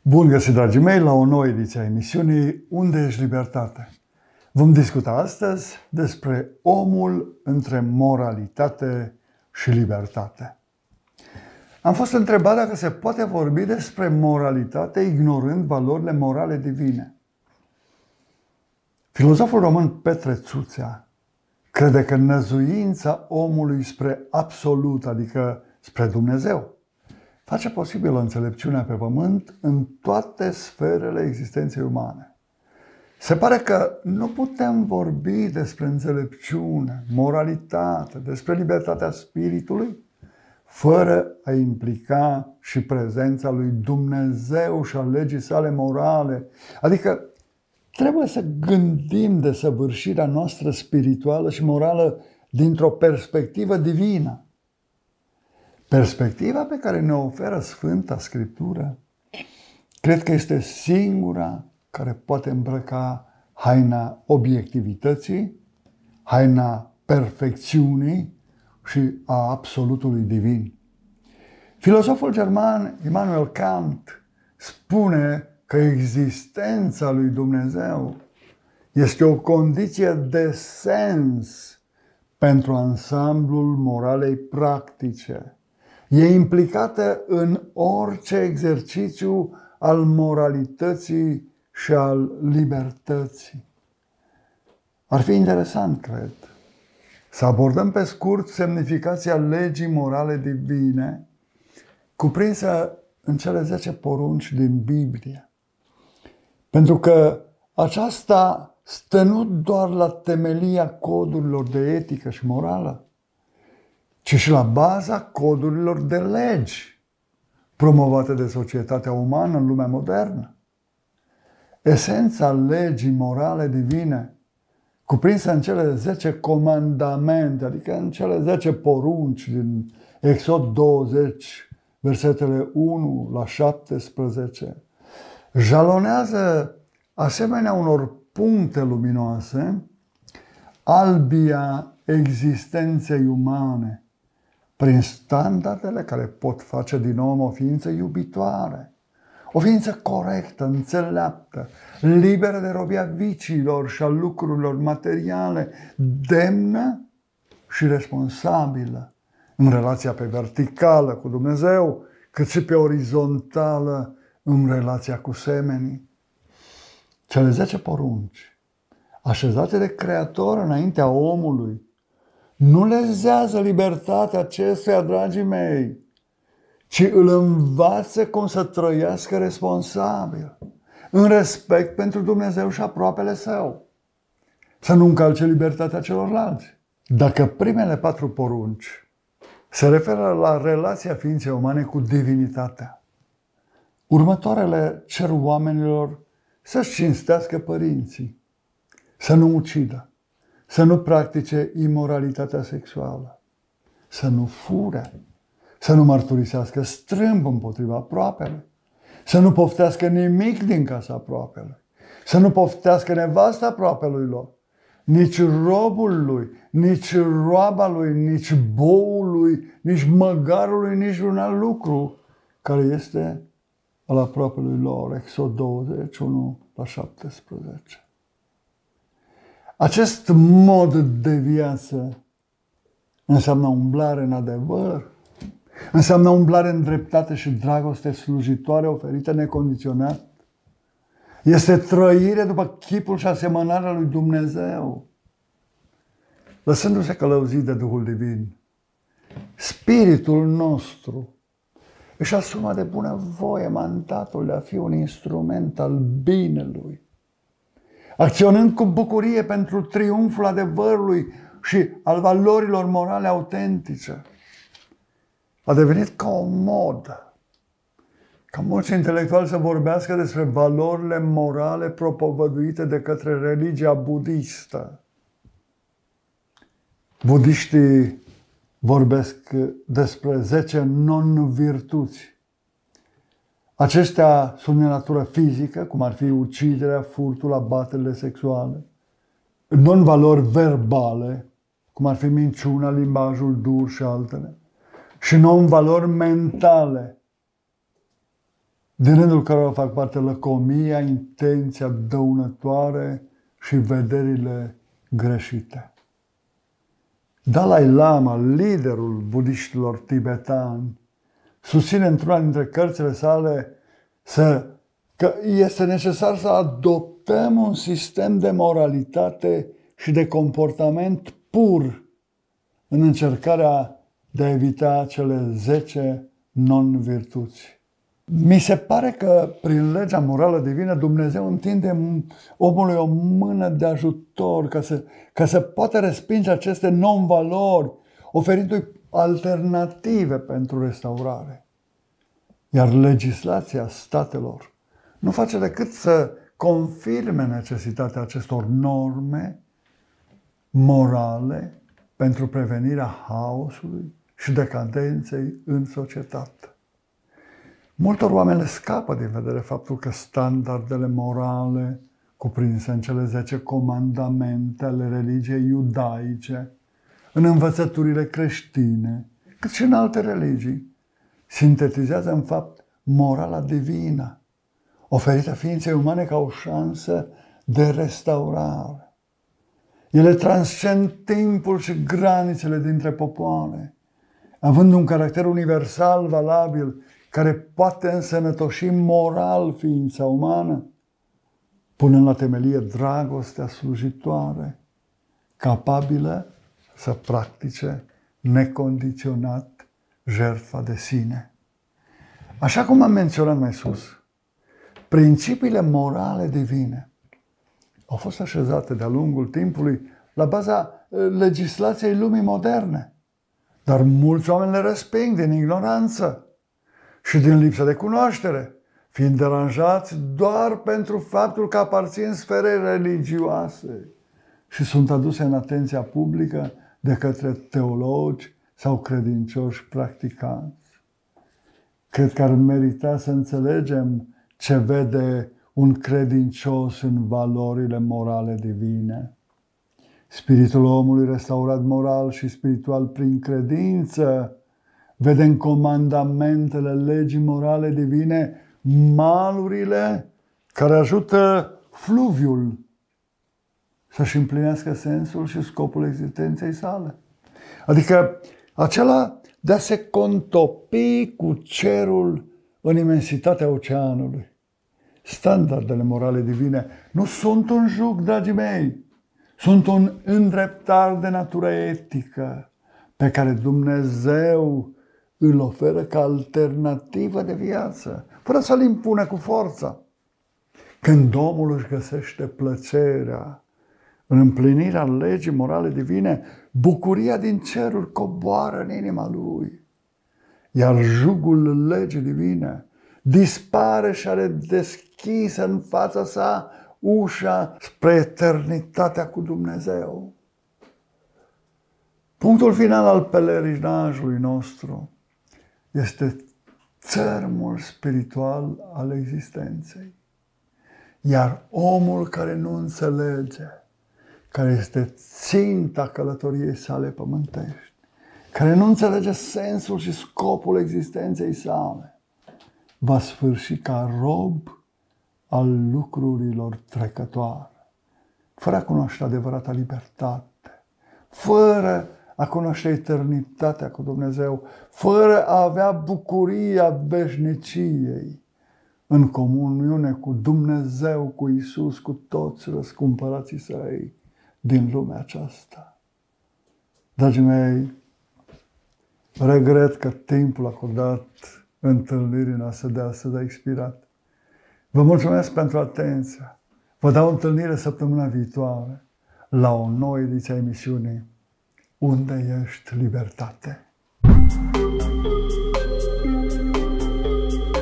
Bun găsit, dragii mei, la o nouă ediție a emisiunii Unde ești libertate? Vom discuta astăzi despre omul între moralitate și libertate. Am fost întrebat dacă se poate vorbi despre moralitate ignorând valorile morale divine. Filozoful român Petre Țuțea crede că năzuința omului spre absolut, adică spre Dumnezeu, face posibilă înțelepciunea pe pământ în toate sferele existenței umane. Se pare că nu putem vorbi despre înțelepciune, moralitate, despre libertatea spiritului, fără a implica și prezența lui Dumnezeu și a legii sale morale. Adică trebuie să gândim desăvârșirea noastră spirituală și morală dintr-o perspectivă divină. Perspectiva pe care ne oferă Sfânta Scriptură, cred că este singura care poate îmbrăca haina obiectivității, haina perfecțiunii și a absolutului divin. Filozoful german Immanuel Kant spune că existența lui Dumnezeu este o condiție de sens pentru ansamblul moralei practice. E implicată în orice exercițiu al moralității și al libertății. Ar fi interesant, cred, să abordăm pe scurt semnificația legii morale divine cuprinsă în cele 10 porunci din Biblie. Pentru că aceasta stă nu doar la temelia codurilor de etică și morală, ci și la baza codurilor de legi promovate de societatea umană în lumea modernă. Esența legii morale divine, cuprinsă în cele 10 comandamente, adică în cele 10 porunci din Exod 20, versetele 1 la 17, jalonează, asemenea unor puncte luminoase, albia existenței umane, prin standardele care pot face din om o ființă iubitoare, o ființă corectă, înțeleaptă, liberă de robia viciilor și a lucrurilor materiale, demnă și responsabilă în relația pe verticală cu Dumnezeu, cât și pe orizontală în relația cu semenii. Cele 10 porunci, așezate de Creator înaintea omului, nu lezează libertatea acestuia, dragii mei, ci îl învață cum să trăiască responsabil, în respect pentru Dumnezeu și aproapele său, să nu încalce libertatea celorlalți. Dacă primele 4 porunci se referă la relația ființei umane cu divinitatea, următoarele cer oamenilor să-și cinstească părinții, să nu ucidă, să nu practice imoralitatea sexuală, să nu fure, să nu mărturisească strâmb împotriva aproapelui, să nu poftească nimic din casa aproapelui, să nu poftească nevasta aproapelui lor, nici robul lui, nici roaba lui, nici boul lui, nici măgarul lui, nici un alt lucru care este al aproapelui lor. Exod 21 la 17. Acest mod de viață înseamnă umblare în adevăr, înseamnă umblare în dreptate și dragoste slujitoare oferită necondiționat. Este trăire după chipul și asemănarea lui Dumnezeu, lăsându-se călăuzit de Duhul Divin. Spiritul nostru își asumă de bună voie mandatul de a fi un instrument al binelui, acționând cu bucurie pentru triumful adevărului și al valorilor morale autentice. A devenit ca o modă, ca mulți intelectuali să vorbească despre valorile morale propovăduite de către religia budistă. Budiștii vorbesc despre 10 non-virtuți. Acestea sunt de natură fizică, cum ar fi uciderea, furtul, abaterile sexuale, non-valori verbale, cum ar fi minciuna, limbajul dur și altele, și non-valori mentale, din rândul cărora fac parte lăcomia, intenția dăunătoare și vederile greșite. Dalai Lama, liderul budiștilor tibetani, susține într-una dintre cărțile sale că este necesar să adoptăm un sistem de moralitate și de comportament pur în încercarea de a evita cele 10 non-virtuți. Mi se pare că prin legea morală divină Dumnezeu întinde omului o mână de ajutor ca să poată respinge aceste non-valori, oferindu-i alternative pentru restaurare. Iar legislația statelor nu face decât să confirme necesitatea acestor norme morale pentru prevenirea haosului și decadenței în societate. Multor oameni le scapă din vedere faptul că standardele morale cuprinse în cele 10 comandamente ale religiei iudaice, în învățăturile creștine, cât și în alte religii, sintetizează în fapt morala divină, oferită ființei umane ca o șansă de restaurare. Ele transcend timpul și granițele dintre popoare, având un caracter universal valabil care poate însănătoși moral ființa umană, punând la temelie dragostea slujitoare, capabilă să practice necondiționat jertfa de sine. Așa cum am menționat mai sus, principiile morale divine au fost așezate de-a lungul timpului la baza legislației lumii moderne, dar mulți oameni le resping din ignoranță și din lipsă de cunoaștere, fiind deranjați doar pentru faptul că aparțin sferei religioase și sunt aduse în atenția publică de către teologi sau credincioși practicanți. Cred că ar merita să înțelegem ce vede un credincios în valorile morale divine. Spiritul omului restaurat moral și spiritual prin credință vede în comandamentele legii morale divine malurile care ajută fluviul să-și împlinească sensul și scopul existenței sale. Adică acela de a se contopi cu cerul în imensitatea oceanului. Standardele morale divine nu sunt un juc, dragii mei, sunt un îndreptar de natură etică pe care Dumnezeu îl oferă ca alternativă de viață, fără să-l impune cu forța. Când omul își găsește plăcerea în împlinirea legii morale divine, bucuria din ceruri coboară în inima lui. Iar jugul legii divine dispare și are deschisă în fața sa ușa spre eternitatea cu Dumnezeu. Punctul final al pelerinajului nostru este țărmul spiritual al existenței. Iar omul care nu înțelege, care este ținta călătoriei sale pământești, care nu înțelege sensul și scopul existenței sale, va sfârși ca rob al lucrurilor trecătoare, fără a cunoaște adevărata libertate, fără a cunoaște eternitatea cu Dumnezeu, fără a avea bucuria veșniciei în comuniune cu Dumnezeu, cu Iisus, cu toți răscumpărații săi din lumea aceasta. Dragii mei, regret că timpul acordat întâlnirii noastre de astăzi a expirat. Vă mulțumesc pentru atenție. Vă dau întâlnire săptămâna viitoare la o nouă ediție a emisiunii Unde ești libertate?